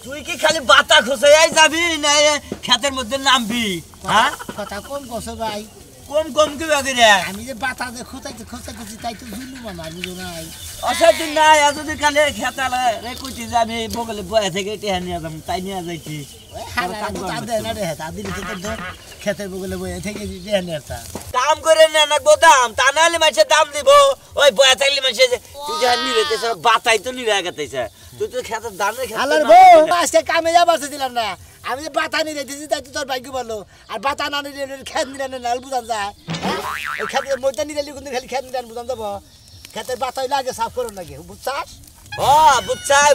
তুই কি খালি বাতা খোসাই যাবি না ক্ষেতের মধ্যে নামবি? হ্যাঁ কথা কম কসো ভাই কম কম কি বাকি রে আমি যে বাতা যে খোঁচাইতেছি তাই তো জুলুম আমার বুঝো নাই অসাধু নাই যদি খালি খেতালে রে কইতি যে আমি বগলে বয়া থেকে টেহা নিয়ে যাম তাই নিয়ে যাইছি খেতের বগলে বয়ে থেকে দাম করে না না গোদাম তা নাহলে মাসে দাম দিব ওই বয়া থাকলে মাসে তুই যা নিরেতে বাতাই তো নিরে গাতাইছে তুই তো খেতের দানের আজকে কামে যাবার দিলাম না আমি যে বাতা নিয়ে দিয়েছি তাই তো তোর ভাগ্য বলো আর বাতা না নিলে খেত নিলে নাল বুঝান যায় ওই খেতের মধ্যে নিলে কিন্তু খালি খেত নিলে বুঝান দেবো খেতের বাতাই লাগে সাফ করুন লাগে বুঝছাস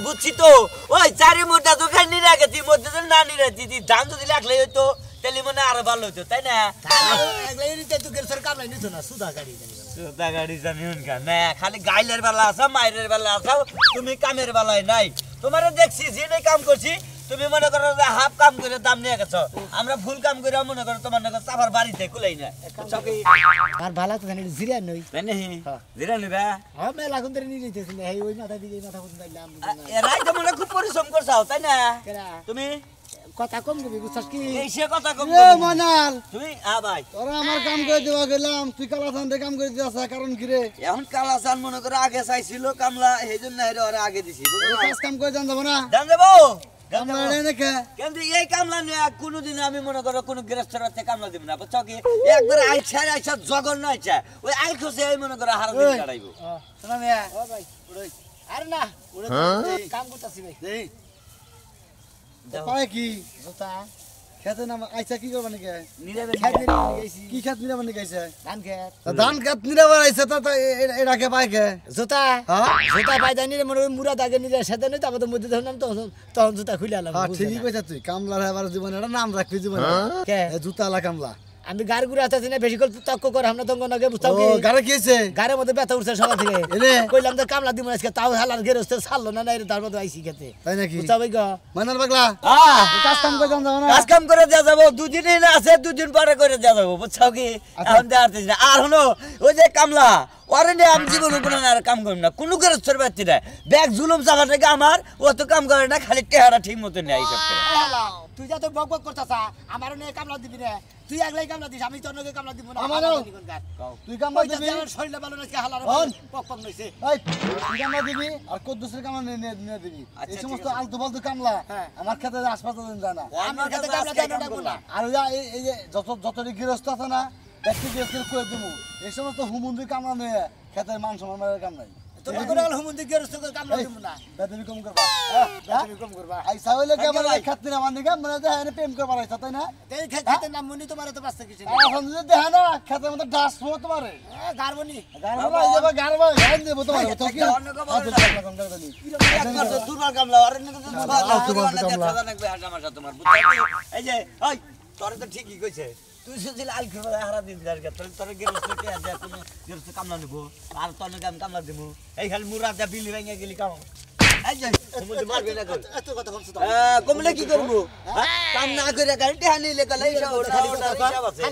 বুঝছি তো ওই চারি মোটা তো খাই নিরে গেছি মধ্যে তো না নিরে দিদি ধান যদি লাগলে হইতো তাহলে মনে আরো ভালো হতো তাই না কামলাই নিত না সুদা গাড়ি জানি না খালি গাইলের বেলা আছে মায়ের বেলা আসাও তুমি কামের বেলায় নাই তোমার দেখছি যে কাম করছি তুমি মনে করো যে হাফ কাম করে দাম নিয়ে গেছো আমরা ফুল কাম করে মনে করো তোমার নাকি চাপার বাড়িতে কুলাই না আর ভালো তো জানি জিরা নই তাই নাহি জিরা নিবা হ্যাঁ মেলা এখন ধরে নিয়ে যেতেছি না এই ওই মাথা দিকে মাথা পর্যন্ত আইলাম এরাই তো মনে খুব পরিশ্রম করছাও তাই না তুমি কথা কম কবি বুঝছস কি এই সে কথা কম এ মনাল তুমি ভাই তোরা আমার কাম করে দেওয়া গেলাম তুই কালাসান রে কাম করে দিছস কারণ কি রে এখন কালাসান মনে করে আগে চাইছিল কামলা এইজন্য এর ওরে আগে দিছি কাজ কাম করে জান যাব না জান যাবো কামলা রে নাকি কিন্তু এই কামলা নিয়ে কোনোদিন আমি মনে করো কোনো গৃহস্থরাতে কামলা দিব না বুঝছো কি একবার আইছা জঘন্য আইছা ওই আই খসে এই মনে করো হারা দিন কাটাইবো শোনা মিয়া ও ভাই ওই আরে না ওরে কাম করতেছি ভাই দেই পায় কি জোতা খেতে না আইছা কি করবা নাকি নিরাবে খেত নিয়ে গেছি কি খেত নিরা মানে গাইছে ধান খেত ধান খেত নিরা বানাইছে তো এটা কে পায় কে জোতা হ্যাঁ জোতা পাই জানি রে মনে মুরা দাগে নিলে সাথে নই তারপর মধ্যে ধরলাম তখন জুতা খুলে আলাম হ্যাঁ ঠিকই কইছা তুই কামলার এবার জীবনে একটা নাম রাখবি জীবনে কে জুতালা কামলা আমি গাড়ি ঘুরে আসতেছি না বেশি করে তক্ক করে আমরা তঙ্গ নাগে বুঝতাম ও গারে কি হইছে গাড়ির মধ্যে ব্যথা উঠছে সকাল থেকে এনে কইলাম যে কামলা দিব আজকে তাও হালার ঘেরে আসতে ছাড়লো না এর তার মধ্যে আইসি খেতে তাই নাকি বুঝতাম গো মানাল পাগলা কাজ কাম করে জান যাব না কাজ কাম করে দেয়া যাবো দুদিনই না আছে দুদিন পরে করে দেয়া যাবো বুঝছো কি এখন দেওয়ার না আর হলো ওই যে কামলা ওরে নিয়ে আমি জীবন কোনো আর কাম করি না কোনো গৃহস্থর ব্যক্তি না ব্যাগ জুলুম চাপা থেকে আমার ও তো কাম করে না খালি টেহারা ঠিক মতো নেয় হিসাব করে তুই যা তো বক বক করতাছ আমারও নিয়ে কামলা দিবি না তুই একলাই কামলা দিস আমি তোর নগে কামলা দিব না আমারও তুই কামলা দিবি আমার শরীরে ভালো নাকি হালার পক পক নইছে এই তুই কামলা দিবি আর কদ্দুসের কামলা নিয়ে দিবি এই সমস্ত আলতু ফালতু কামলা আমার খেতে হাসপাতালে যায় না আমার কাছে কামলা দেন না আর এই যে যতটি গৃহস্থ আছে না ব্যক্তি গৃহস্থের কয়ে দেবো এই সমস্ত হুমুন্দি কামলা নিয়ে খেতের মান সম্মানের কাম নাই তোমার কোন হুমুন্দি গেরস্ত কামলা দিব না বেতনি কম করবা বেতনি কম করবা আইসা হইলে কি আমার খেত নিয়ে আমার নিগা মানে দেহ প্রেম করবা রাইছা তাই না এই খেতের নাম মনি তোমার তো বাঁচতে কিছু এখন যদি দেহ না খেতের মধ্যে ডাস হো তোমারে গারবনি গারবা এই যাবে গারবা গান দেব তোমারে তো কি একবার তো দুর্বল কামলা আরে না তো তোমার এই যে ওই তোরে তো ঠিকই কইছে তুই যদি লাল খেলা হারা দিন তোর গৃহস্থ কে আছে তুমি গৃহস্থ কামলা নিব আর তোর নাকি আমি কামলা দেবো এই খালি মুরা যা বিলি ভেঙে গেলি কাম এই যে তুমি মারবে না কই এত কথা বলছ তো কমলে কি করব কাম না করে গাড়ি টেহা নিলে কলে হিসাব ওটা হিসাব আছে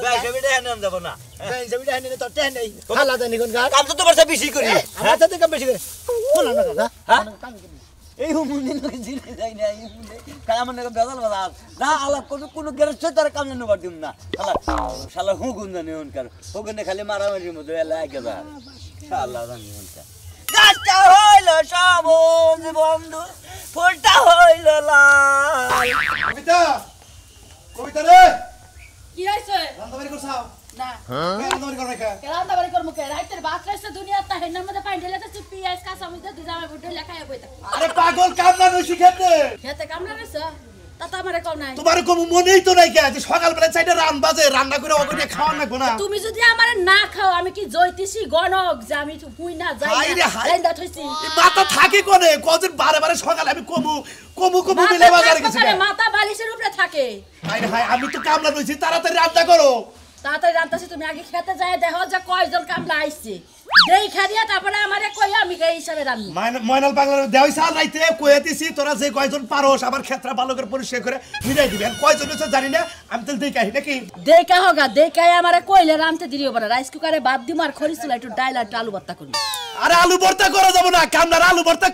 ভাই সেটা হেন যাব না এই জমিটা হেনে তো টেহ নেই হালা জানি কোন গার কাম তো তোমার সাথে বেশি করি আমার সাথে কাম বেশি করে বল না দাদা হ্যাঁ এই হুমুনি নয় জিনে যাই না এই হুমুনি কাম না বেজাল বাজার না আলা কোন গেরস্ত তার কাম না দিম না শালা হুগুন জানে ওনকার হুগুনে খালি মারামারির মধ্যে লাগে যা শালা জানি ওনকার গাছটা হইল সবুজ বন্ধু ফুলটা হইল লাল কবিতা কবিতা রে কি হইছে রান্দাবাড়ি করছাও না রান্দাবাড়ি কর রাখা কেলান্তা বাড়ি কর মুখে রাইতের ভাত রাইছে দুনিয়া তা হেনার মধ্যে পানি ঢেলাতে পিয়াজ কাঁচা মরিচ দুই জামা বুড়ে লেখায় বইতা আরে পাগল কামলা নইছি খেতে খেতে কামলা রইছে তা তো আমারে কল নাই তোমার কোনো মনেই তো নাই কে যে সকালবেলা চাইটা রান্না করে ওকে খাওয়া লাগবো না তুমি যদি আমারে না খাও আমি কি জইতিছি গণক যে আমি হুই না যাই হাই রে হাই লাইন দাত হইছি মাথা থাকে কোনে কদিন বারে সকালে আমি কমু মিলে বাজারে গেছি মাথা বালিশের উপরে থাকে হাই রে হাই আমি তো কামলা নইছি তাড়াতাড়ি রান্না করো তাড়াতাড়ি রান্তাছি তুমি আগে খেতে যায় দেখো যে কয়জন কামলা আইছে দেই খাদিয়া তারপরে আমারে কই আমি এই হিসাবে রান্না ময়নাল পাগলার দেওই সাল রাইতে কইয়া দিছি তোরা যে কয়জন পারোস আমার ক্ষেত্রে ভালো করে পরিষ্কার করে মিলাই দিবেন কয়জন হচ্ছে জানি না আমি তো দেখাই নাকি দেখা হোগা দেখাই আমারে কইলে রানতে দিরিও বড় রাইস কুকারে ভাত দিম আর খরিস চুলা একটু ডাইল আর আলু ভর্তা করি আরে আলু ভর্তা করা যাব না, কামলার আলু ভর্তা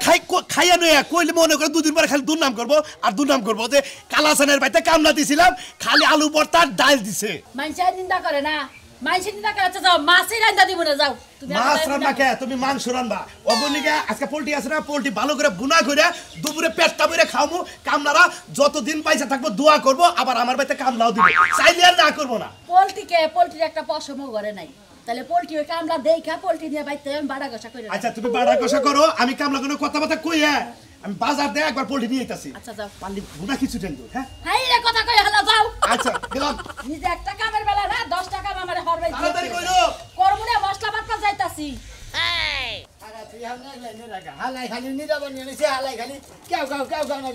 খাইয়া নয়া কইলে মনে করে দুদিন পরে খালি দুর্নাম করবো আর দুর্নাম করবো যে কালাসানের বাড়িতে কামলা দিছিলাম খালি আলু ভর্তা ডাল দিছে। মানুষের নিন্দা করে না, মানুষের নিন্দা করে যাও মাছই রান্না দিব না যাও। মাছ রান্না কে তুমি মাংস রান্না অগনিকা আজকে পোল্ট্রি আছে না পোল্ট্রি ভালো করে বুনা করে দুপুরে পেটটা ভরে খাওয়ামু কামলারা যতদিন পয়সা থাকবো দোয়া করবো আবার আমার বাড়িতে কামলাও দিব চাইলে আর না করবো না। পোল্ট্রির একটা পশমও করে নাই তাহলে পোল্ট্রি ওই কামলা দেখা পোল্ট্রি নিয়ে বাইতে আমি বাড়া কষা করে। আচ্ছা তুমি বাড়া কষা করো আমি কামলা কোনো কথাবার্তা কই আমি বাজার দিয়ে একবার পোল্ট্রি নিয়ে আইতাছি। আচ্ছা যাও পারলি বুনা কিছু টেন দূর হ্যাঁ হাই রে কথা কই হলো যাও। আচ্ছা গেলাম নিজে একটা কামের বেলা না 10 টাকা আমারে হরবাই তাড়াতাড়ি কইরো করবো না মশলা বাটপা যাইতাছি। আরে তুই হালাই লাইনে রাখা হালাই খালি নিরাবন নিছে হালাই খালি কেউ না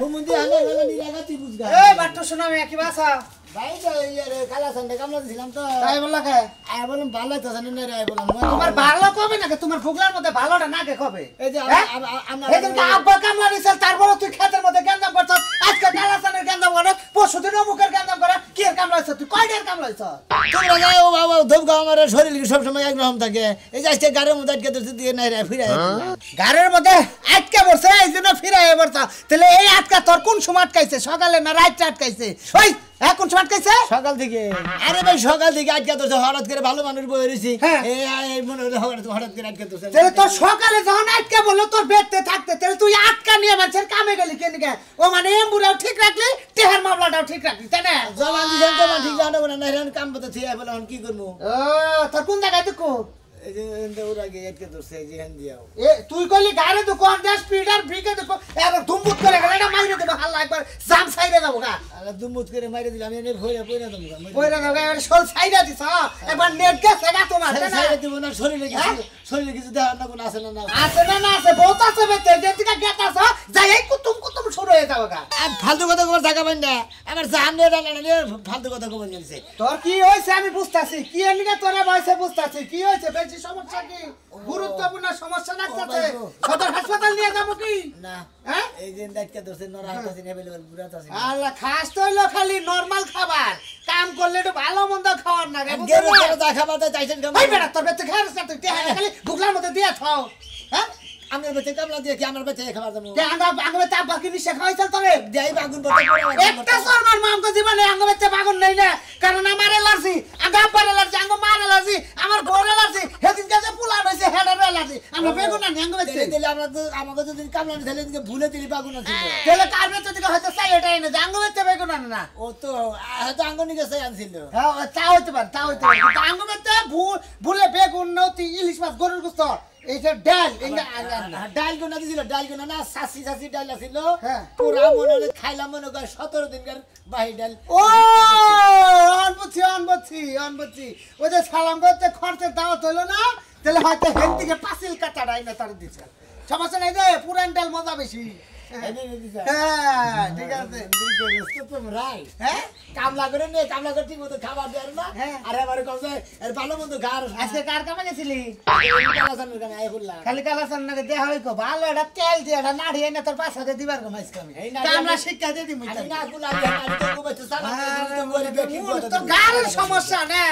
হুমুন্দি হালাই নিরাগা তুই বুঝগা এই বাট্টু শোনা আমি কি বাসা ভাই তো ইয়ারে কালা সন্ধ্যা কামলা দিছিলাম তো তাই বললা কে আই বললাম ভালো তো জানি না রে বললাম তোমার ভালো কবে নাকি তোমার ফুগলার মধ্যে ভালোটা নাকে কবে এই যে হ্যাঁ? আমরা এদিনকে আব্বা কামলা দিছিল তারপর তুই ক্ষেতের মধ্যে গেন্দাম করছ আজকে কালাসানের গেন্দাম করে পরশুদিন অমুকের গেন্দাম করে কি এর কামলা হইছ তুই কয়টার কামলা হইছ তোমরা যাও বাবা ধূপগা আমার শরীর সব সময় একরকম থাকে এই যে আজকে গাড়ির মধ্যে আটকে ধরতে দিয়ে নাই রে ফিরে গাড়ির মধ্যে আটকে পড়ছে এই জন্য ফিরাই পড়ছা তাহলে এই আটকা তোর কোন সময় আটকাইছে সকালে না রাইতে আটকাইছে ওই কোন সময় আটকাইছে সকাল থেকে আরে ভাই সকাল থেকে আটকে ধরছে হঠাৎ করে ভালো মানুষ বই রয়েছি হ্যাঁ। এই মনে হলো হঠাৎ করে আটকে ধরছে তাহলে তোর সকালে যখন আটকে বললো তোর বেডতে থাকতে তাহলে তুই আটকা নিয়ে মানুষের কামে গেলি কেন কে ও মানে এমবুড়াও ঠিক রাখলি টেহার মামলাটাও ঠিক রাখলি তাই না জবান দিছেন জবান ঠিক জানো না না কাম পথে থিয়া বলে কি করবো ও তোর কোন জায়গায় তুই এই যে এনতে ওরা গিয়ে আটকে ধরছে এই যে হ্যান দিয়াও এ তুই কইলি গাড়ি তো কোন দেশ স্পিডার ব্রেকে দেখো এবার ধুমবুত করে গেল এটা মাইরে দেব হাল্লা একবার জাম সাইডে যাবো গা আরে দুমুত করে মাইরে দিলাম এনে ভইরা পইরা দম কইরা দাও গা এবার সোল সাইডে দিছ একবার নেট গেছে গা তোমার তাই না সাইডে দিব না শরীরে কিছু দেওয়ার না কোন আছে না আছে না আছে বহুত আছে বেতে যে থেকে গেত আছে যাই এই কুতুম শুরু হয়ে যাবে গা আর ফালতু কথা কবার জায়গা পাই না আমার জান রে ফালতু কথা কবার জানছে তোর কি হইছে আমি বুঝতাছি কি এর নিকে তোরে বয়সে বুঝতাছি কি হইছে বেশি সমস্যা কি গুরুত্বপূর্ণ সমস্যা লাগতেছে সদর হাসপাতাল নিয়ে যাবো কি না হ্যাঁ এই দিন আটকে ধরছে নরা হাতে নেবেলেবল বুড়া আছে আল্লাহ খাস তো হইলো খালি নরমাল খাবার কাম করলে একটু ভালো মন্দ খাওয়ার না রে গেরো গেরো দেখা পাতে চাইছেন কেমন ওই বেটা তোর বেতে খাস না তুই খালি বুকলার মধ্যে দিয়ে খাও হ্যাঁ আমার বেতে কামলা দিয়ে কি আমার বেতে খাবার দেবো তে আঙ্গবে তা বাকি নিশে খাওয়াইছাল তোরে দেই বাগুন বতে একটা সরমার মাম তো জীবনে আঙ্গবে তে বাগুন নাই না কারণ আমার অ্যালার্জি আঙ্গাপার অ্যালার্জি আঙ্গ মার অ্যালার্জি আমার বড় অ্যালার্জি হেদিন কাছে পুলান হইছে হেডার অ্যালার্জি আমরা বেগুন না আঙ্গবে তে দিলে আমরা তো আমাকে যদি কামলা দিলে দিকে ভুলে দিলি বাগুন আছে তেলে কারবে তো দিকে হয়তো চাই এটা এনে আঙ্গবে তে বেগুন না ও তো হয়তো আঙ্গনি গেছে আনছিল হ্যাঁ তা হইতে পারে কিন্তু আঙ্গবে তে ভুলে বেগুন নতি ইলিশ মাছ গরুর গোশত এইটা ডাল ডাল গোনা দিছিল ডাল গোনা না সাসি ডাল আছিল হ্যাঁ। পুরা মনে হলে খাইলাম মনে কর 17 দিনকার বাহি ডাল ও অনবুঝছি ওই যে সালাম করতে খরচের দাওয়াত হইলো না তাহলে হয়তো হেন থেকে পাঁচিল কাটা রাইনা তার দিচ্ছে সমস্যা নাই রে পুরান ডাল মজা বেশি হ্যাঁ ঠিক আছে রাই হ্যাঁ কামলা করে নে কামলা করে ঠিক মতো খাবার দেয় না হ্যাঁ। আর এবারে কম এর ভালো মতো ঘর আজকে কার কামে গেছিলি আই বললাম খালি কালাসান নাকি দেহা হইকো ভালো এটা তেল দিয়ে এটা নাড়ি এনে তোর পাশাতে দিবার গো মাইস কামি এই নাড়ি কামলা আমি- শিক্ষা দিয়ে দিমু আমি না গুলা আমি তো গোবাইতে সালাম তোর গাড়ির সমস্যা না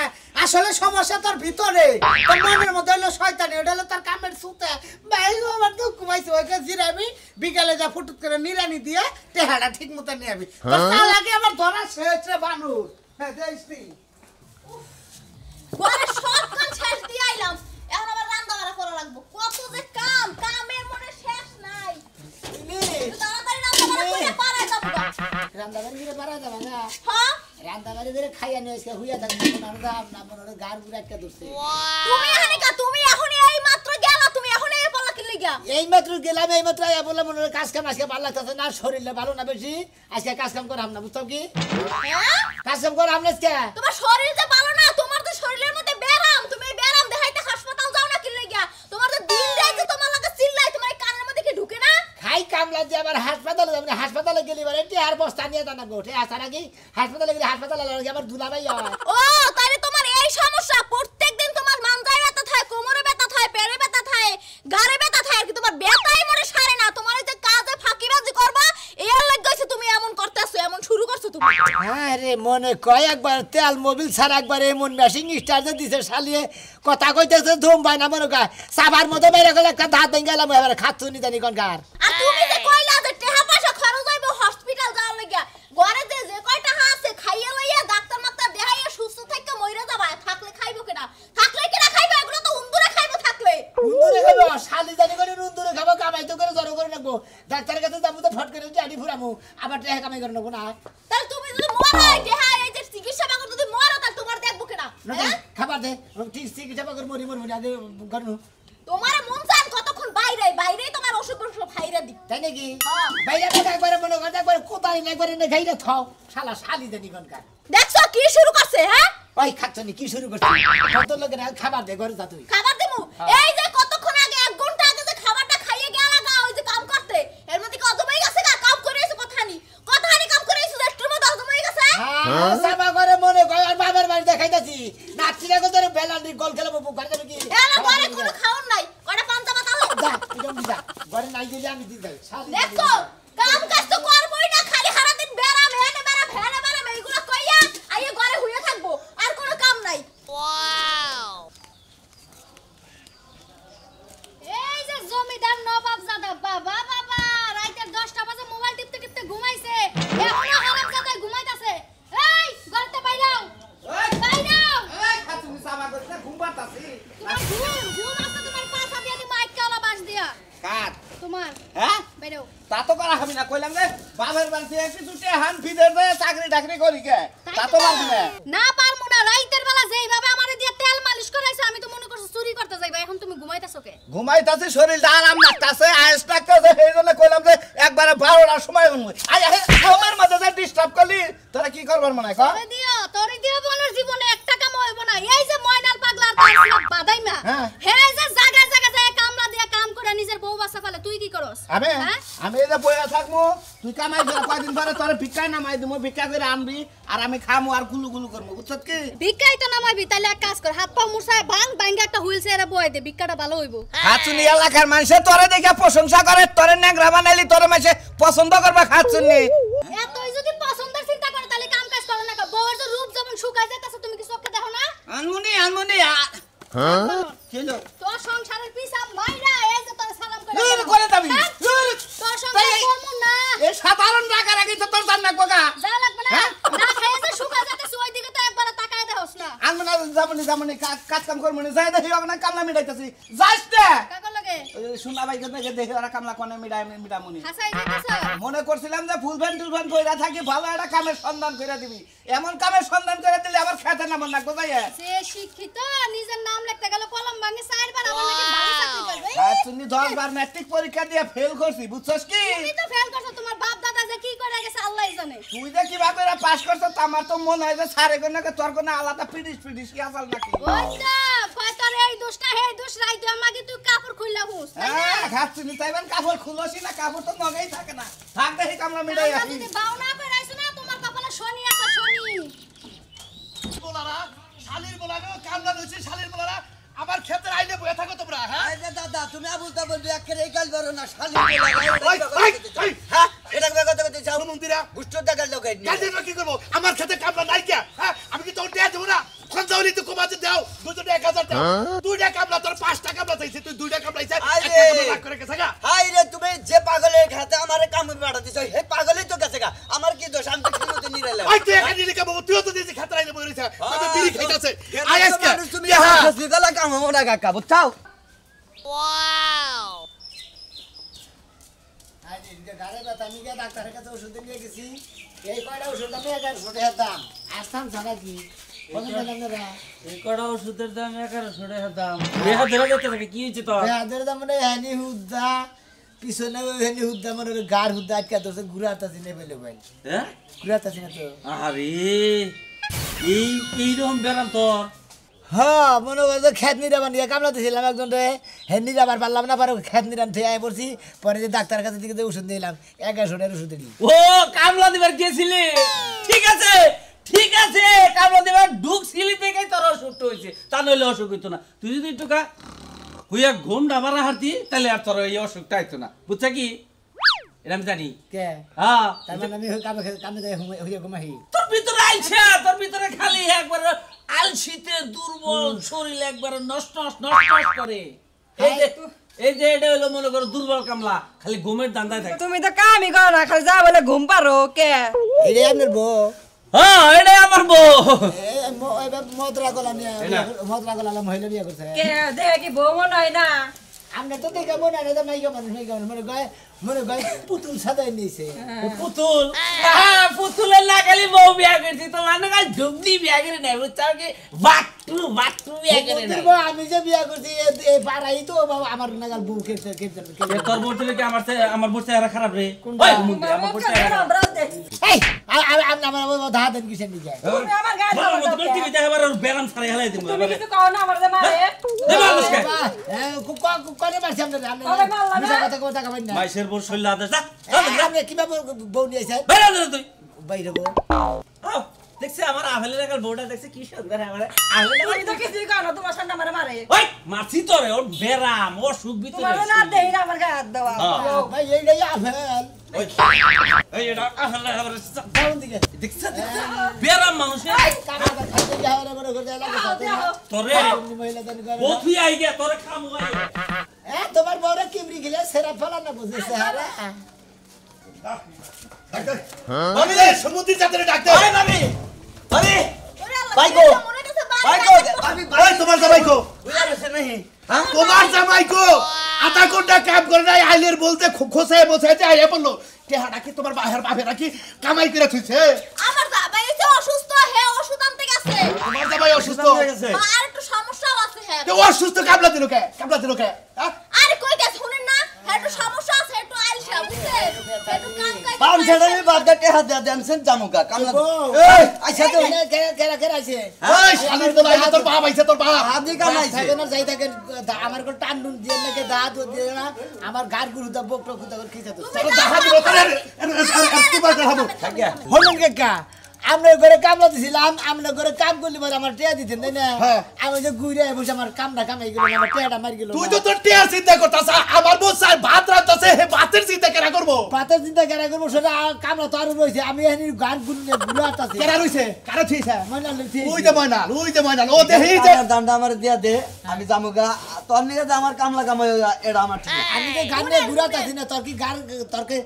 আসলে সমস্যা তোর ভিতরে তোর মনের মধ্যে হলো শয়তানি ওটা হলো তোর কামের সুতে ভাই গো আমার দুঃখ পাইছে ওকে জিরাবি বিকালে যা ফুটুত করে নিরানি দিয়ে টেহাটা ঠিক মতো নিয়ে আবি তোর তার আগে আমার ধরা শেষ রে বানুর হ্যাঁ দেইছি ঘরে সব কাজ শেষ দিয়ে আইলাম এখন আবার রান্না বাড়া করা লাগবো কত যে কামের মনে শেষ নাই তাড়াতাড়ি রান্না বাড়া করে পারাই যাবো রান্দাবাড়ি করে বাড়া যাবে না হ্যাঁ রান্দাবাড়ি করে খাইয়া নিয়ে এসে হুইয়া থাকবে না মনে গার বুড়া একটা ধরছে তুমি হানিকা তুমি এখনই এই মাত্র গেলা তুমি এখনই এই পলা কি লাগা এই মাত্র গেলাম এই মাত্র আয়া বললাম মনে কাজ কাম আজকে ভালো লাগতেছে না শরীরে ভালো না বেশি আজকে কাজ কাম করাম না বুঝছো কি হ্যাঁ কাজ কাম করাম না আজকে তোমার শরীর যে ভালো না তোমার তো শরীরের মধ্যে ব্যারাম তুমি ব্যারাম দেখাইতে হাসপাতাল যাও না কি লাগা তোমার তো দিন রাতে তোমার লাগা চিল্লাই তোমার এই কানের মধ্যে কি ঢুকে না খাই কামলা দিয়ে আবার হাসপাতালে যাবেন হাসপাতালে গেলি এবার এটি আর বস্তা নিয়ে জানা গোঠে আসার আগে হাসপাতালে গেলে হাসপাতালে লাগে আবার দুলাভাই হয় ও তাইলে তোমার এই সমস্যা প্রত্যেকদিন তোমার মানজায় ব্যথা থাকে কোমরে ব্যথা থাকে পেটে ব্যথা থাকে গাড়ে ব্যথা থাকে কি তোমার ব্যথাই মরে সারে না তোমার এই যে কাজে ফাঁকিবাজি করবা এর লাগি গইছে তুমি এমন করতেছো এমন শুরু করছো তুমি আরে মনে কয় একবার তেল মোবিল ছাড়া একবার এমন মেশিন স্টার্ট দিছে শালিয়ে কথা কইতেছে ধুম ভাই না মনে কয় সাবার মতো মেরে গেলে একটা দাঁত ভেঙে গেলাম এবার খাচ্ছুনি জানি কোনকার আর তুমি যে কইলা যে টাকা পয়সা খরচ হইব হসপিটাল যাওয়ার লাগা ঘরে যে কয়টা আছে খাইয়া লইয়া ডাক্তার মাক্তার দেখাইয়া সুস্থ থাইকা মইরা যাবা থাকলে খাইবো কেনা থাকলে কেনা খাইবো এগুলো তো উন্দুরে খাইবো থাকলে উন্দুরে খাবো শালি জানি করে উন্দুরে খাবো কামাই তো করে জড়ো করে রাখবো ডাক্তারের কাছে যাবো তো ফট করে জানি ফুরামু আবার টাকা কামাই করে নেবো না তাহলে তুমি যদি মরো দেহা এই যে চিকিৎসা বাগর যদি মরো তাহলে তোমার দেখবো কেনা খাবার দে ঠিক চিকিৎসা করে মরি আগে করনু তোমার মন চান কতক্ষণ বাইরে তোমার অসুখ ফাইরা দি তাই নাকি বাইরে একবার মনে করে একবার কোথায় একবার এনে খাইলে থাও শালা শালি জানি কোনকার দেখছো কি শুরু করছে হ্যাঁ ওই খাচ্ছনি কি শুরু করছিস কত লোকের খাবার দে ঘরে যা তুই খাবার দেবো এই যে কতক্ষণ আগে 1 ঘন্টা আগে যে খাবারটা খাইয়ে গেল গা ওই যে কাম করতে এর মধ্যে কত হয়ে গেছে গা কাম করে এসে কথানি কাম করে এসে রেস্টুরেন্টে মধ্যে হয়ে গেছে হ্যাঁ সাবা করে মনে কয় আর বাবার বাড়ি দেখাইতাছি নাচিরা কত বেলান্ডি গোল খেলবো ঘরে যাবে কি এলা ঘরে কোনো খাওন নাই কটা পান্তা মাথা লো যা একদম যা ঘরে নাই দিলে আমি দিই যাই শালি দেখো কাম কাজ তো করবই না খালি সারা দিন বেরাম হেনে বেরাম এইগুলো কইয়া আইয়ে ঘরে হুইয়া থাকবো আর কোনো কাম নাই ওয়াও এই যে জমিদার নবাবজাদা বাবা রাতে 10টা বাজে মোবাইল টিপতে ঘুমাইছে এখনো হারামজাদা ঘুমাইতাছে এই গলতে বাইরাও বাইরাও এই খাতুনি সামা করতে ঘুম পাতাছি তোমার ঘুম আসছে তোমার পাছা দিয়ে মাইক কালা বাস দিয়া কাট তোমার হ্যাঁ বাইরাও তা তো করা হবে না কইলাম রে বাবার বাড়িতে একটু দুটে হান ফিদের দে চাকরি করি কে তা তো পারবি না না পারমু না রাইতের বেলা যেইভাবে আমারে দিয়ে তেল মালিশ করাইছো আমি তো মনে করছি চুরি করতে যাইবা এখন তুমি ঘুমাইতাছো কে ঘুমাইতাছে শরীরটা আরাম লাগতাছে আয়েস লাগতাছে সেই জন্য কইলাম যে একবারে 12টার সময় ঘুমই আই আমার মাঝে যে ডিস্টার্ব করলি তোরা কি করবার মনে কর তোরে দিও বলার জীবনে একটা কাম হইব না এই যে ময়নাল পাগলার তার বাদাইমা হে যে জায়গায় যায় কামলা দিয়া কাম করে নিজের বউ বাসা ফেলে তুই কি করস আমি এই যে বইয়া থাকমু তুই কামাই করে কয়দিন পরে তোর ভিক্ষায় নামাই দিমু ভিক্ষা করে আনবি আর আমি খামু আর গুলু করবো বুঝছত কি ভিক্ষাই তো নামাইবি তাইলে এক কাজ কর হাত পা মুছায় ভাঙ্গা একটা হুইল চেয়ারে বয় দে ভিক্ষাটা ভালো হইব খাচুনি এলাকার মানুষে তোরে দেখে প্রশংসা করে তোরে নেংরা বানাইলি তোরে মাসে পছন্দ করবা খাচুনি এতই যদি পছন্দের চিন্তা করে তাহলে কাম কাজ করে না বউয়ের যে রূপ যেমন শুকায় যাইতাছে তুমি কি চোখে দেখো না আনমুনি কিলো তোর সংসারের পিছা মাইরা এই যে তোর সালাম করে এই করে দাবি তোর সংসার করমু না এই সাধারণ টাকার আগে তো তোর জান না কোকা যা লাগবে না না খাইয়ে যে শুকায় যাইতাছে ওই দিকে তো একবার তাকায় দেহস না আনমুনা যামনি কাজ কাম করমুনি যাই দেখি না কামলা মিটাইতাছি যাস না কাকা লাগে শুনা ভাই দেখে দেখি ওরা কামলা কোনে মিটামুনি হাসাই দিতেছ মনে করছিলাম যে ফুলফ্যান কইরা থাকি ভালো একটা কামের সন্ধান কইরা দিবি এমন কামের সন্ধান করে দিলে আবার খেতে নামন না কোথায় সে শিক্ষিত নিজের নাম লিখতে গেল কলম ভাঙে 4 বার আমার নাকি ভালো চাকরি করবে তুমি 10 বার ম্যাট্রিক পরীক্ষা দিয়ে ফেল করছি বুঝছস কি তুমি তো ফেল করছো তোমার বাপ দাদা যে কি করে গেছে আল্লাহই জানে তুই যে কিভাবে করে পাস করছস আমার তো মনে হয় যে সারে কোনকে তোর কোন আলাদা পিডিস কি আসল নাকি ওইটা কয় তোর এই দোষটা হে দোষ রাইতো আমাকে তুই কাপড় খুইলা হুস তাই না হ্যাঁ খাচ্ছিস তাইবেন কাপড় খুলসি না কাপড় তো নগেই থাকে না থাক দেখি কামলা মিটাই আমরা আসি যদি বাউনা করে আইছো না তোমার কপালে শনি আছে শনি বলারা শালির বলাগো কামলা হইছে শালির বলারা আমার ক্ষেতের আইলে বয়ে থাকো তোমরা হ্যাঁ এই যে দাদা তুমি আবুল তাবুল দুই আক্ষরে এই কাজ করো না শালি হ্যাঁ এটা কথা কথা চাও মন্দিরা গুষ্টো টাকার লোক কাজে কি করব আমার ক্ষেতে কামলা নাই কে হ্যাঁ আমি কি তোর দেয়া দেব না সঞ্জয়নি তো কমাতে দাও দুটো 1000 দাও দুইটা কামলা তোর 5 টাকা কামলা চাইছে তুই দুইটা কামলা চাইছে একটা কামলা লাগ করে গেছে গা হাই রে তুমি যে পাগলের খাতে আমারে কাম বাড়া দিছো হে পাগলই তো গেছে গা আমার কি দোষ আমি তো ঠিকমতো নিরাইলাম ওই তুই এখানে লিখা বাবু তুইও তো দিয়েছিস ক্ষেতের আইলে বই রইছে তবে বিড়ি খাইতাছে আইএসকে তুমি হসপিটালে কাম হবো না কাকা বুঝছাও আরে ইনকে গারে বাত আমি কে ডাক্তারের কাছে ওষুধ নিয়ে গেছি এই কয়টা ওষুধ আমি 1100 টাকা দাম আসাম জানা কি কত দাম না এই কড়া ওষুধের দাম 1100 টাকা দাম দেহা ধরে যেতে থাকে কি হইছে তো বেহাদের দাম মানে হেনি হুদ্দা পিছনে হেনি হুদ্দা মানে গার হুদ্দা আটকা ধরছে ঘুরাতাছি নে বলে ভাই হ্যাঁ ঘুরাতাছি না তো আরে এই রকম বেরাম তোর হ্যাঁ মনে করছে খেত নিরাবার নিয়ে কামলা দিয়েছিলাম একজন রে হেন নিরাবার পারলাম না পারো খেত নিরাম থেকে আয় পড়ছি পরে যে ডাক্তারের কাছে দিকে ওষুধ দিলাম 1100 টাকার ওষুধ দিই ও কামলা দিবার গেছিলি ঠিক আছে কামলা দিবার ঢুকছিলি দেখেই তোর অসুখ হইছে তা নইলে অসুখ হইতো না তুই যদি একটু হুইয়া ঘুম ডামারা হারতি তাহলে আর তোর এই অসুখটা আইতো না বুঝছা কি এটা আমি জানি কে হ্যাঁ তার মানে আমি কামে যাই হইয়া ঘুমাই তোর ভিতরে আইছে তোর ভিতরে খালি একবার আলসিতে দুর্বল শরীর একবার নষ্ট করে এই যে এটা হলো মনে করো দুর্বল কামলা খালি ঘুমের দান্দায় থাকে তুমি তো কামই করো না খালি যা বলে ঘুম পারো কে এই আপনার বউ হ্যাঁ এটাই আমার বউ মদরা গলা মহিলা বিয়ে করছে কে দেখে কি বউ মনে হয় না আমরা তো দেখে মনে হয় না মাইকা মানুষ মনে গায়ে পুতুল সাদাই নিয়েছে পুতুল হ্যাঁ পুতুলের না খালি বউ বিয়া করছি তোমার না খালি ঢুকনি বিয়া করে নেয় বুঝছো কি বাট্টু বিয়া করে নেয় আমি যে বিয়া করছি এই পাড়াই তো আমার নাগাল বউ খেতে তোর বউ থেকে আমার বউ চেহারা খারাপ রে ওই মুন্ডে আমার বউ চেহারা এই আমার ধাঁ দেন কিসের নিয়ে যায় তুমি আমার গায়ে দাও বলো তুমি টিভি দেখে আবার বেরাম ছাড়াই হেলাই দিমু তুমি কিছু কও না আমার যে মারে কোনে মারছি আমরা কথা কবেন না মাইশের বউ শৈল আদেশ যা আপনি কিভাবে বউ নিয়ে আইছেন বাইরে দে তুই বাইরে বউ দেখছে আমার আহলের একটা বউটা দেখছে কি সুন্দর আমার আহলের তুমি তো কিছু কও না তোমার সামনে আমারে মারে ওই মাছি তোরে ওর বেরাম ওর সুখ ভিতরে তোমার না দেই না আমার গায়ে হাত দেওয়া ভাই এইটাই আফেল এই এটা আহলে আবার কোন দিকে দেখছে বেরাম মানুষের কাকা খাইতে যাওয়ার করে করে লাগে সাথে তোরে মহিলা দেন করে বউই আই গে তোরে খামু আই তোমার বউরা কিমরি গেলে সেরা ফলা না বুঝেছে হারে আমি রে সমুদ্র যাত্রা ডাকতে আরে ভাবি ভাবি বাইকো বাইকো আমি ওই তোমার জামাই কো বুঝা গেছে নাহি হ্যাঁ তোমার জামাই কো আধা ঘন্টা কাম করে নাই আইলের বলতে খোসায় বসাইতে আইয়া বললো টেহাটা কি তোমার বাপেরা কি কামাই করে থুইছে আমার বাবা এসে অসুস্থ হে ওষুধ আনতে গেছে তোমার জামাই অসুস্থ হয়ে গেছে আর একটু সমস্যাও আছে হে তো অসুস্থ কামলা দিল কে হ্যাঁ আরে কই গেছে শুনেন না একটু সমস্যা আছে একটু আইলসা বুঝছে একটু কাম কাজ পাম ছেড়ে বাদ টেহা দেনছেন জামুকা কামলা এই আচ্ছা তো কেরা আছে ওই শালির তো ভাই তোর বাপ আইছে তোর বাপ আদি কামাইছে থাকে না যাই থাকে আমার কোন টান টুন দিয়ে নাকি দাঁত দিয়ে না আমার গার গুরু দা বক টক করে খেতে তো দেখা দিব তোর কি বাদ হবো থাকিয়া হলুন কে আমরা ঘরে কামলা দিছিলাম আমরা ঘরে কাম করলি পরে আমার টিয়া দিতেন তাই না হ্যাঁ। আমি যে ঘুরে বসে আমার কামটা কামাই গেল আমার টিয়াটা মারি গেল তুই তো তোর টিয়ার চিন্তা করতাছ আমার বউ স্যার ভাত রাঁধতাছে হে ভাতের চিন্তা কেনা করবো পাতের চিন্তা কেনা করবো সেটা কামলা তো আরো রয়েছে আমি এখানে গান গুনলে গুলো আতাছি কেনা রইছে কারা থিছে ময়না লইছি ওই যে ময়নাল ও দেহি যে আমার দামটা আমার দিয়া দে আমি জামুকা তোর নিয়ে আমার কামলা কামাই এটা আমার ঠিক আমি তো গান নিয়ে ঘুরে আতাছি না তোর কি গান তোরকে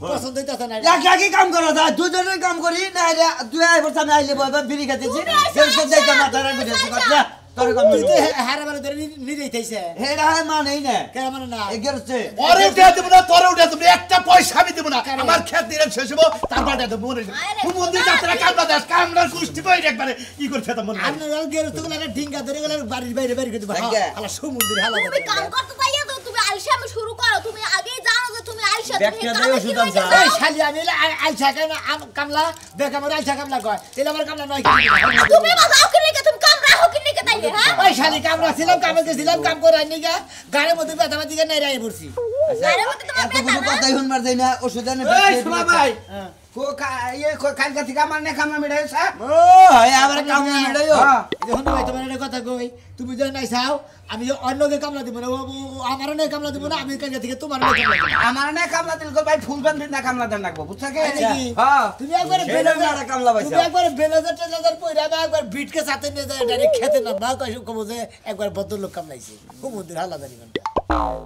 পছন্দ হইতাছে না কি কাম করা যায় দুজনে কাম করি না রে দুই আই বছর আমি আইলে বইবা বিড়ি খাইতেছি দেড়শো দেখে মাথা রাখবি কথা তোর কাম তুই তো হারা বারে ধরে নিয়ে যাইতেছে হেডা মানেই না কেন মানে না এগেরছে ওরে উঠে দেব না তোরে উঠে দেব একটা পয়সা আমি দেব না আমার খেত দিলে শেষ হবো তারপর দেব মনে সমুদ্র যাত্রা কামলা দাস কামলার কুষ্টি বই একবারে কি করছে তা মনে আপনি গেল তো গেলে ঢিঙ্গা ধরে গেলে বাড়ির বাইরে বাইরে করে দেবো আলা সমুদ্র হালা তুমি কাম করতে যাইয়া তো তুমি আইলসা আমি শুরু করো তুমি আগেই জানো যে তুমি আইলসা তুমি ব্যাখ্যা কামে দিও কি সুদাম হইছে? স্যার। এই শালি আমি আইসা কেন কামলা দেখ আমার আইসা কামলা কয় তাহলে আমার কামলা নয় তুমি বাজাও কি লিখে তুমি কাম রাখো কি লিখে তাইলে হ্যাঁ ওই শালি কামলা ছিলাম কামে গেছিলাম কাম করে আইনি গা গাড়ির মধ্যে ব্যথা দিকে নাই রাই পড়ছি গাড়ির মধ্যে তোমার এত কোনো কথাই শুনবার যাই না ওষুধ এনে আবার কামলা মেড়াইও যখন ভাই তোমার একটা কথা কই তুমি যদি নাই চাও আমি যে অন্যকে কামলা দিব না আমার নাই কামলা দিব না আমি কালকে থেকে তোমার নাই কামলা দিব আমার না কামলা দিল ভাই ফুল বান না কামলা দেন রাখবো বুঝছ কি নাকি? হ্যাঁ তুমি একবার সেই জন্য একটা কামলা পাইছো। তুমি একবার বেলাজার টেলাজার পয়রা বা একবার বিটকে সাথে নিয়ে যায় ডাইরেক্ট খেতে না না কই কমো যে একবার ভদ্রলোক কামলাইছে খুব মন্দির হালা জানি